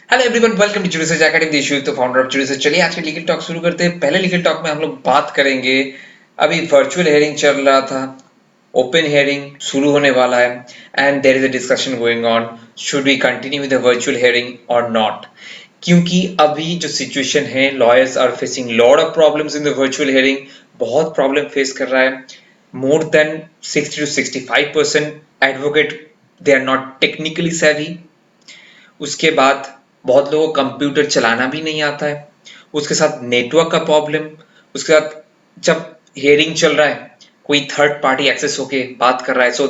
Hello everyone, welcome to research academy this तो founder of research. चलिए आज के लीगल टॉक शुरू करते हैं। पहले लीगल टॉक में हम लोग बात करेंगे, अभी वर्चुअल हियरिंग चल रहा था, ओपन हियरिंग शुरू होने वाला है and there is a discussion going on, should we continue with the virtual hearing और नॉट। क्योंकि अभी जो सिचुएशन है, lawyers are facing lot of problems in the virtual hearing. बहुत प्रॉब्लम फेस कर रहा है। More than 60 to 65% advocate they are not technically savvy. उसके बाद बहुत लोगों को कंप्यूटर चलाना भी नहीं आता है। उसके साथ नेटवर्क का प्रॉब्लम। उसके साथ जब हियरिंग चल रहा है, कोई थर्ड पार्टी एक्सेस होके बात कर रहा है, सो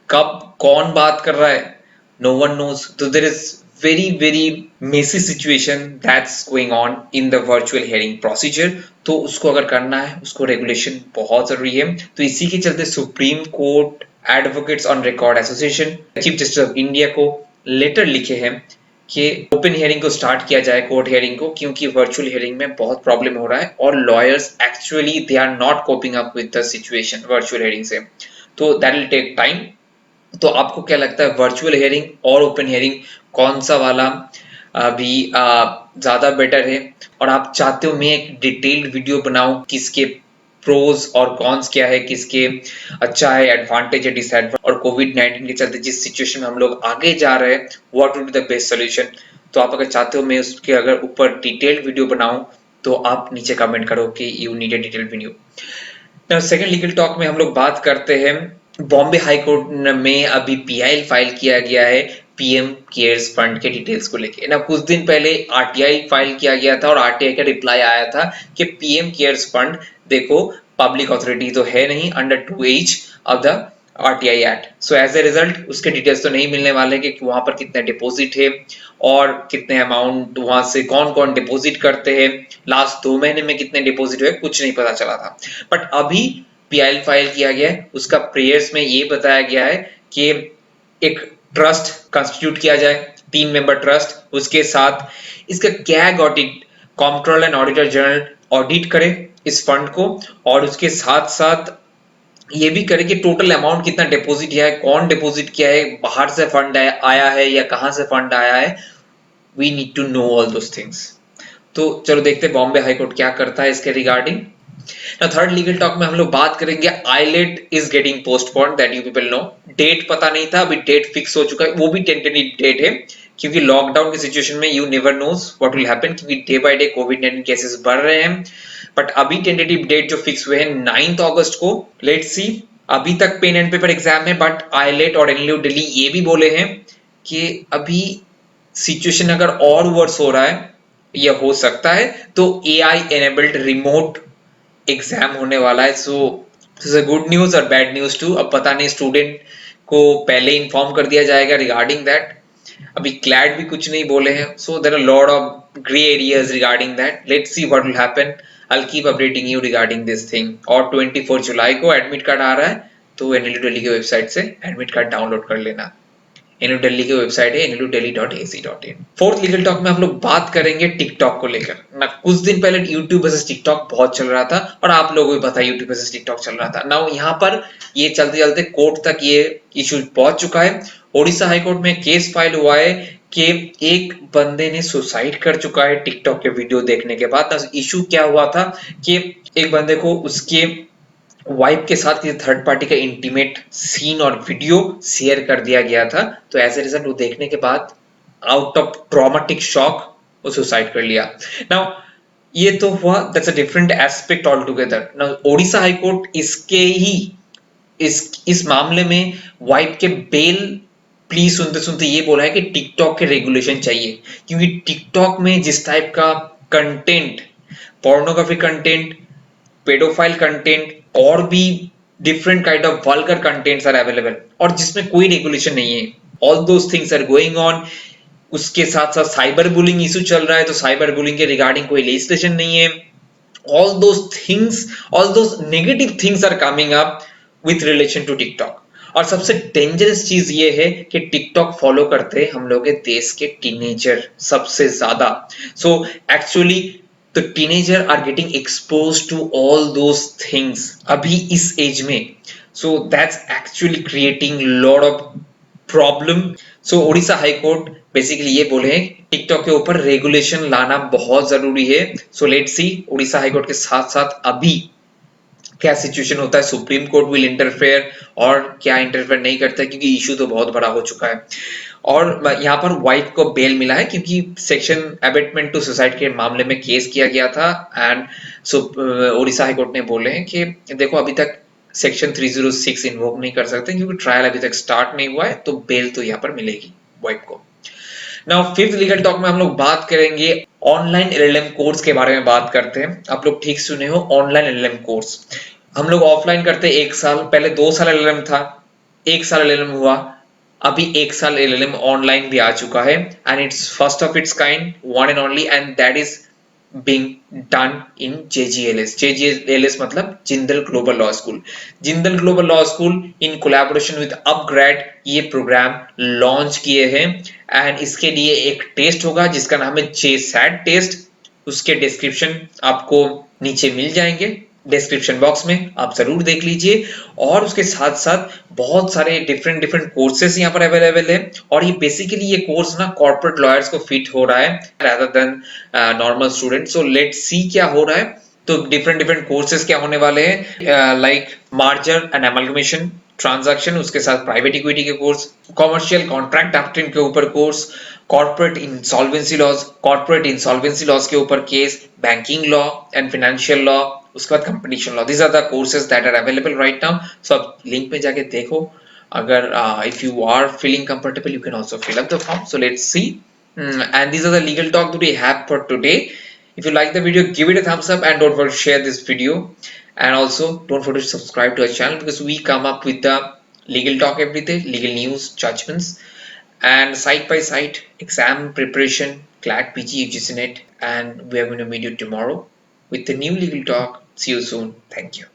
कब कौन बात कर रहा है, नो वन नोज। तो there is very very messy situation that's going on in the virtual hearing procedure. तो उसको अगर करना है, उसको रेगुलेशन बहुत जरूरी है। तो इसी के चलते supreme court advocates on record association chief justice of India को लेटर लिखे हैं कि ओपन हियरिंग को स्टार्ट किया जाए, कोर्ट हियरिंग को, क्योंकि वर्चुअल हियरिंग में बहुत प्रॉब्लम हो रहा है और lawyers actually they are not coping up with the situation virtual hearing से। तो दैट विल टेक टाइम। तो आपको क्या लगता है, वर्चुअल हियरिंग और ओपन हियरिंग कौन सा वाला अभी ज्यादा बेटर है? और आप चाहते हो मैं एक डिटेल्ड वीडियो बनाऊं, किसके प्रोज और कॉन्स क्या है, किसके अच्छा है, एडवांटेज है, डिसएडवांटेज, और कोविड-19 के चलते जिस सिचुएशन में हम लोग आगे जा रहे हैं, what would be the best solution. तो आप अगर चाहते हो मैं उसके अगर ऊपर डिटेल्ड वीडियो बनाऊं, तो आप नीचे कमेंट करो कि you need a detailed video. Now second legal talk में हम लोग बात करते हैं, बॉम्बे हाई कोर्ट में अभी पीआईएल फाइल किया गया है पीएम केयर्स फंड के डिटेल्स को लेके ना। कुछ दिन पहले आरटीआई फाइल किया गया था और आरटीआई का रिप्लाई आया था कि पीएम केयर्स फंड देखो, पब्लिक अथॉरिटी तो है नहीं under 2H of the RTI act. So as a result उसके डिटेल्स तो नहीं मिलने वाले कि वहां पर कितने डिपॉजिट है और कितने अमाउंट वहां से कौन कौन डिपॉजिट करते हैं, लास्ट 2 महीने में कितने डिपॉजिट हुए, कुछ नहीं पता चला था। बट अभी पीआईएल फाइल किया गया है, उसका प्रेयर्स में ये बताया गया है कि एक ट्रस्ट कंस्टिट्यूट किया जाए, 3 मेंबर ट्रस्ट। उसके साथ इसका gag audit, controller and auditor general audit करे इस फंड को, और उसके साथ साथ ये भी करे कि टोटल अमाउंट कितना डिपॉजिट किया है, कौन डिपॉजिट किया है, बाहर से फंड आया है या कहां से फंड आया है। We need to know all those things. तो चलो देखते हैं बॉम्बे हाई कोर्ट क्या करता है इसके रिगार्डिंग। ना थर्ड लीगल टॉक में हम लोग बात करेंगे, AILET is getting postponed, that you people know. Date पता नहीं था, अभी डेट फिक्स हो चुका है, वो भी टेंटेटिव डेट है, क्योंकि लॉकडाउन की सिचुएशन में you never knows what will happen, क्योंकि डे बाय डे कोविड-19 केसेस बढ़ रहे हैं। बट अभी टेंटेटिव डेट जो फिक्स हुए हैं 9 अगस्त को। Let's see. अभी तक पेन एंड पेपर एग्जाम है, बट आईलेट और एनएलयू दिल्ली ये भी बोले हैं कि अभी सिचुएशन अगर और वर्स हो रहा है, यह हो सकता है, तो एआई एनेबल्ड रिमोट एग्जाम होने वाला है। So this is good news और बैड न्यूज टू। अब पता नहीं स्टूडेंट को पहले इन्फॉर्म कर दिया जाएगा रिगार्डिंग दैट। अभी क्लैड भी कुछ नहीं बोले हैं, so there are lot of grey areas regarding that. Let's see what will happen. I will keep updating you regarding this thing. और 24 जुलाई को एडमिट कार्ड आ रहा है, तो एनएलयू दिल्ली की वेबसाइट से एडमिट कार्ड डाउनलोड कर लेना। एनयू दिल्ली की वेबसाइट है nlu.delhi.ac.in। फोर्थ लीगल टॉक में हम लोग बात करेंगे टिकटॉक को लेकर ना। कुछ दिन पहले यूट्यूब वर्सेस टिकटॉक बहुत चल रहा था और आप लोगों को भी पता है यूट्यूब वर्सेस टिकटॉक चल रहा था ना। यहाँ पर ये चलते चलते कोर्ट तक ये इशू पहुंच चुका है। ओडिशा हाईकोर्ट में केस फाइल हुआ है कि एक बंदे ने सुसाइड कर चुका है टिकटॉक के वीडियो देखने के बाद। इशू क्या हुआ था कि एक बंदे को उसके वाइफ के साथ किसी थर्ड पार्टी का इंटीमेट सीन और वीडियो शेयर कर दिया गया था। तो एज ए रिजल्ट वो देखने के बाद आउट ऑफ ट्रॉमेटिक शॉक वो सुसाइड कर लिया। नाउ ये तो हुआ, that's a different aspect all together. Now Odisha high court इसके ही इस मामले में वाइफ के बेल प्लीज सुनते सुनते ये बोला है कि टिकटॉक के रेगुलेशन चाहिए, क्योंकि टिकटॉक में जिस टाइप का content, pornography content, paedophile content और भी different kind of vulgar contents are available, और जिसमें कोई रेगुलेशन नहीं है। All those things are going on. उसके साथ साथ साइबर बुलिंग इशू चल रहा है, तो साइबर बुलिंग के रिगार्डिंग कोई लेजिस्लेशन नहीं है। All those things, all those negative things are coming up with relation to TikTok. और सबसे डेंजरस चीज ये है कि टिकटॉक फॉलो करते हैं हम लोग के देश के टीनेजर सबसे ज्यादा। सो एक्चुअली तो teenager are getting expose to all those things अभी इस एज में। So that's actually creating lot of problem. So Odisha high court basically ये बोले हैं टिकटॉक के ऊपर रेगुलेशन लाना बहुत जरूरी है। So let's see Orissa high court के साथ साथ अभी क्या सिचुएशन होता है, सुप्रीम कोर्ट विल इंटरफेयर और क्या इंटरफेयर नहीं करता है, क्योंकि इशू तो बहुत बड़ा हो चुका है। और यहाँ पर वाइफ को बेल मिला है क्योंकि सेक्शन अबेटमेंट टू सुसाइड के मामले में केस किया गया था। एंड सो उड़ीसा हाईकोर्ट ने बोले हैं कि देखो अभी तक सेक्शन 306 इन्वोक नहीं कर सकते क्योंकि ट्रायल अभी तक स्टार्ट नहीं हुआ है, तो बेल तो यहाँ पर मिलेगी वाइफ को। नाउ फिफ्थ लीगल टॉक में हम लोग बात करेंगे ऑनलाइन एलएलएम कोर्स के बारे में बात करते हैं। आप लोग ठीक सुने हो, ऑनलाइन एलएलएम कोर्स। हम लोग ऑफलाइन करते 1 साल, पहले 2 साल एलएलएम था, 1 साल एलएलएम हुआ, अभी 1 साल एलएलएम ऑनलाइन भी आ चुका है। And it's first of its kind, one and only, and that is being done in JGLS. JGLS मतलब Jindal global law school. Jindal global law school in collaboration with upgrade ये प्रोग्राम लॉन्च किए हैं। And इसके लिए एक टेस्ट होगा जिसका नाम है JSAT टेस्ट। उसके डिस्क्रिप्शन आपको नीचे मिल जाएंगे डिस्क्रिप्शन बॉक्स में, आप जरूर देख लीजिए। और उसके साथ साथ बहुत सारे डिफरेंट कोर्सेस यहाँ पर अवेलेबल है। और ये बेसिकली ये कोर्स ना कॉर्पोरेट लॉयर्स को फिट हो रहा है rather than normal student. So let's see क्या हो रहा है। तो डिफरेंट कोर्सेस क्या होने वाले हैं, like merger and amalgamation transaction, उसके साथ प्राइवेट इक्विटी के कोर्स, कॉमर्शियल कॉन्ट्रैक्ट ड्राफ्टिंग के ऊपर कोर्स, कॉर्पोरेट इंसॉल्वेंसी लॉज के ऊपर case, banking law and financial law, उसके बाद competition law. These are the courses that are available right now. So आप लिंक में जाके देखो। अगर if you are feeling comfortable you can also fill up the form. So let's see. And these are the legal talk that we have for today. If you like the video, give it a thumbs up and don't forget to share this video. And also don't forget to subscribe to our channel because we come up with the legal talk every day, legal news, judgments, and side by side exam preparation, CLAT, PG, UGC NET, and we are going to meet you tomorrow with the new legal talk. See you soon. Thank you.